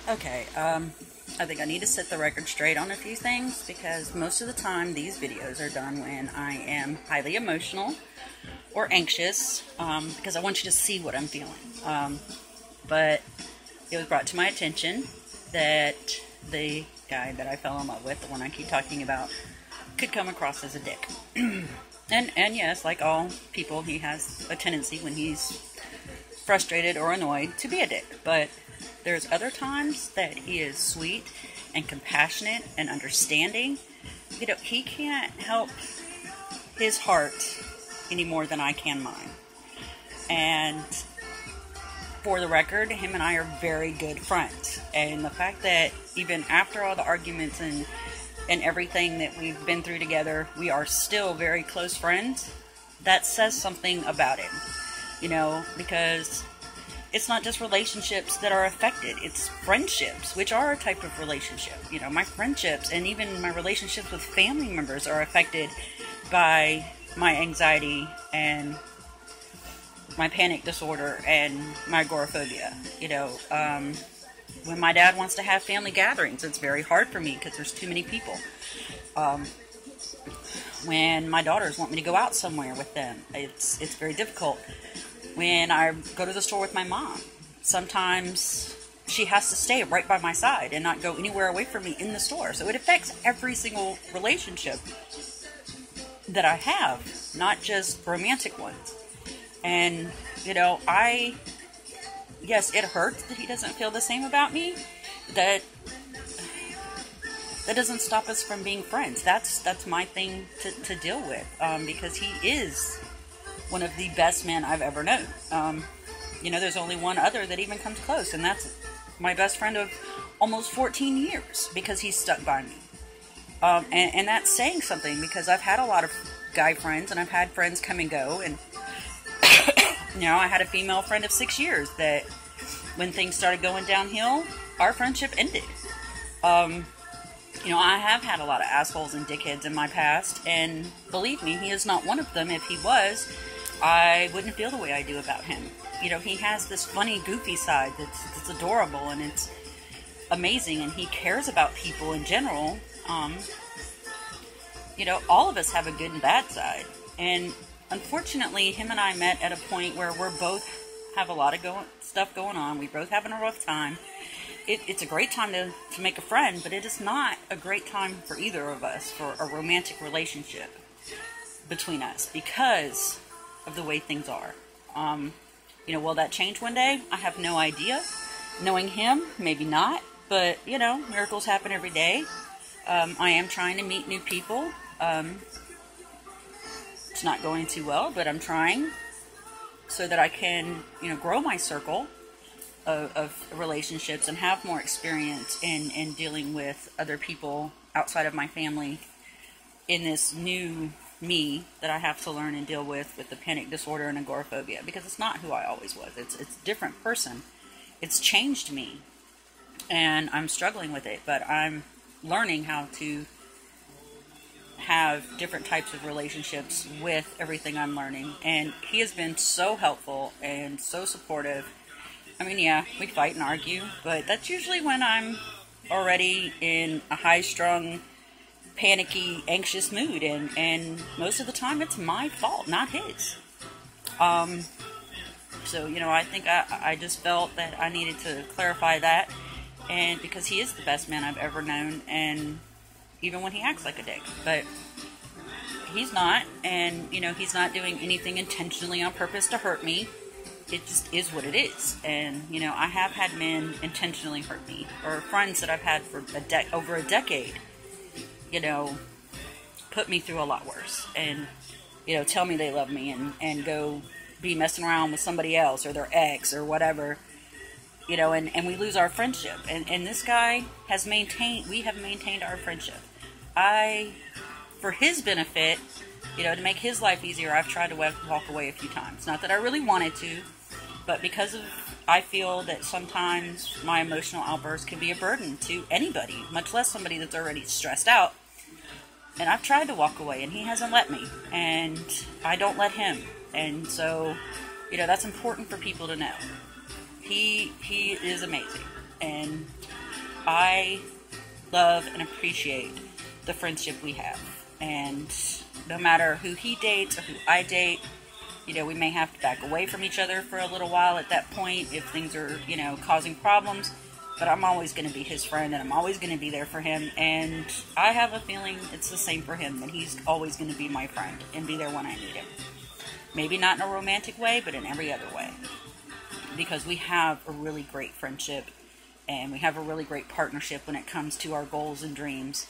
Okay, I think I need to set the record straight on a few things because most of the time these videos are done when I am highly emotional or anxious because I want you to see what I'm feeling. But it was brought to my attention that the guy that I fell in love with, the one I keep talking about, could come across as a dick. And yes, like all people, he has a tendency when he's frustrated or annoyed to be a dick. But there's other times that he is sweet and compassionate and understanding. You know, he can't help his heart any more than I can mine. And for the record, him and I are very good friends. And the fact that even after all the arguments and everything that we've been through together, we are still very close friends, that says something about him. You know, because it's not just relationships that are affected, it's friendships, which are a type of relationship. You know, my friendships and even my relationships with family members are affected by my anxiety and my panic disorder and my agoraphobia. You know, when my dad wants to have family gatherings, it's very hard for me because there's too many people. When my daughters want me to go out somewhere with them, it's very difficult. When I go to the store with my mom, sometimes she has to stay right by my side and not go anywhere away from me in the store. So it affects every single relationship that I have, not just romantic ones. And, you know, yes, it hurts that he doesn't feel the same about me. That doesn't stop us from being friends. That's my thing to deal with, because he is one of the best men I've ever known. You know, there's only one other that even comes close, and that's my best friend of almost 14 years, because he's stuck by me. And that's saying something, because I've had a lot of guy friends, and I've had friends come and go, and, you know, I had a female friend of 6 years that, when things started going downhill, our friendship ended. You know, I have had a lot of assholes and dickheads in my past, and believe me, he is not one of them. If he was, I wouldn't feel the way I do about him. You know, he has this funny, goofy side that's adorable, and it's amazing, and he cares about people in general. You know, all of us have a good and bad side, and unfortunately, him and I met at a point where we're both have a lot of stuff going on. We both having a rough time. It's a great time to make a friend, but it is not a great time for either of us for a romantic relationship between us because of the way things are. You know, will that change one day? I have no idea. Knowing him, maybe not, but, you know, miracles happen every day. I am trying to meet new people. It's not going too well, but I'm trying so that I can, you know, grow my circle of relationships and have more experience in dealing with other people outside of my family in this new me that I have to learn and deal with the panic disorder and agoraphobia, because it's not who I always was. It's a different person. It's changed me, and I'm struggling with it, but I'm learning how to have different types of relationships with everything I'm learning, and he has been so helpful and so supportive. I mean, yeah, we fight and argue, but that's usually when I'm already in a high-strung, panicky, anxious mood, and most of the time it's my fault, not his. So, you know, I think I just felt that I needed to clarify that, and because he is the best man I've ever known, and even when he acts like a dick, but he's not, and, you know, he's not doing anything intentionally on purpose to hurt me. It just is what it is. And, you know, I have had men intentionally hurt me, or friends that I've had for over a decade, you know, put me through a lot worse, and, you know, tell me they love me and go be messing around with somebody else or their ex or whatever, you know, and we lose our friendship. And this guy we have maintained our friendship. For his benefit, you know, to make his life easier, I've tried to walk away a few times. Not that I really wanted to, but because I feel that sometimes my emotional outbursts can be a burden to anybody, much less somebody that's already stressed out. And I've tried to walk away, and he hasn't let me, and I don't let him. And so, you know, that's important for people to know. He is amazing, and I love and appreciate the friendship we have. And no matter who he dates or who I date, we may have to back away from each other for a little while at that point if things are, causing problems. But I'm always going to be his friend, and I'm always going to be there for him. And I have a feeling it's the same for him, that he's always going to be my friend and be there when I need him. Maybe not in a romantic way, but in every other way. Because we have a really great friendship, and we have a really great partnership when it comes to our goals and dreams.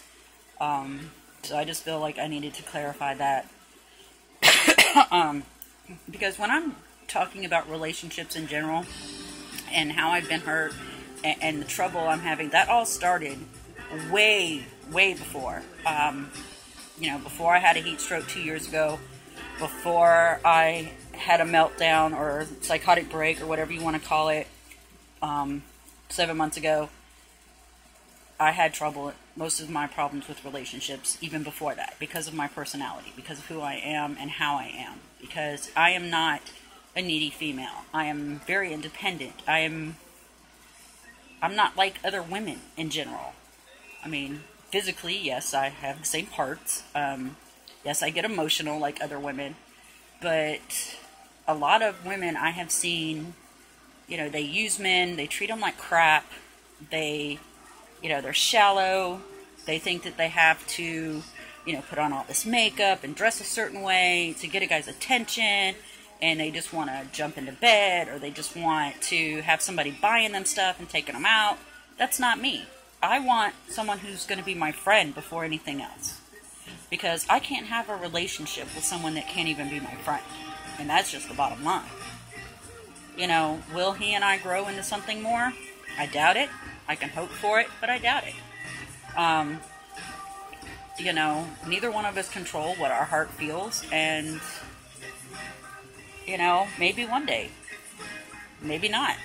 So I just feel like I needed to clarify that. Because when I'm talking about relationships in general, and how I've been hurt, and the trouble I'm having, that all started way before. Before I had a heat stroke 2 years ago, before I had a meltdown or psychotic break or whatever you want to call it, 7 months ago, I had trouble, most of my problems with relationships, even before that, because of my personality, because of who I am and how I am, because I am not a needy female. I am very independent. I'm not like other women in general. I mean, physically, yes, I have the same parts. Yes, I get emotional like other women. But a lot of women I have seen, they use men, they treat them like crap. They're shallow. They think that they have to, put on all this makeup and dress a certain way to get a guy's attention. And they just want to jump into bed, or they just want to have somebody buying them stuff and taking them out. That's not me. I want someone who's going to be my friend before anything else. Because I can't have a relationship with someone that can't even be my friend. And that's just the bottom line. Will he and I grow into something more? I doubt it. I can hope for it, but I doubt it. Neither one of us control what our heart feels, and maybe one day. Maybe not.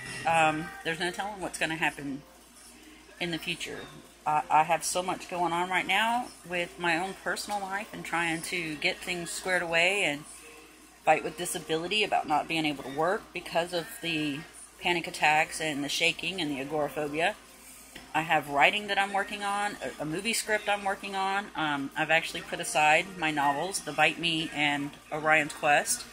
There's no telling what's going to happen in the future. I have so much going on right now with my own personal life and trying to get things squared away and fight with disability about not being able to work because of the panic attacks and the shaking and the agoraphobia. I have writing that I'm working on, a movie script I'm working on. I've actually put aside my novels, The Bite Me and Orion's Quest.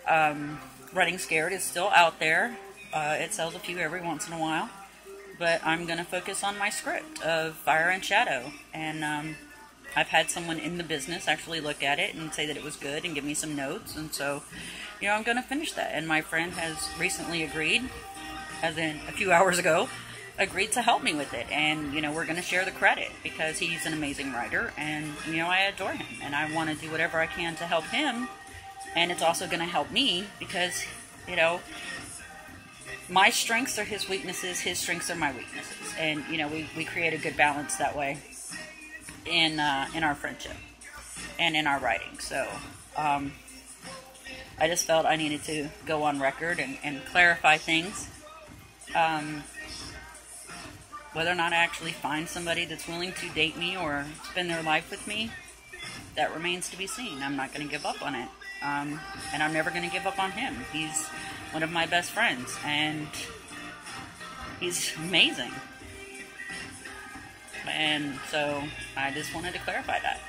Running Scared is still out there. It sells a few every once in a while. But I'm going to focus on my script of Fire and Shadow. And I've had someone in the business actually look at it and say that it was good and give me some notes. And so, I'm going to finish that. And my friend has recently agreed, as in a few hours ago, agreed to help me with it. And, we're going to share the credit because he's an amazing writer. And, I adore him. And I want to do whatever I can to help him. And it's also going to help me because, my strengths are his weaknesses, his strengths are my weaknesses. And, we create a good balance that way in our friendship and in our writing. So, I just felt I needed to go on record and clarify things. Whether or not I actually find somebody that's willing to date me or spend their life with me, that remains to be seen. I'm not going to give up on it. And I'm never going to give up on him. He's one of my best friends, and he's amazing. And so I just wanted to clarify that.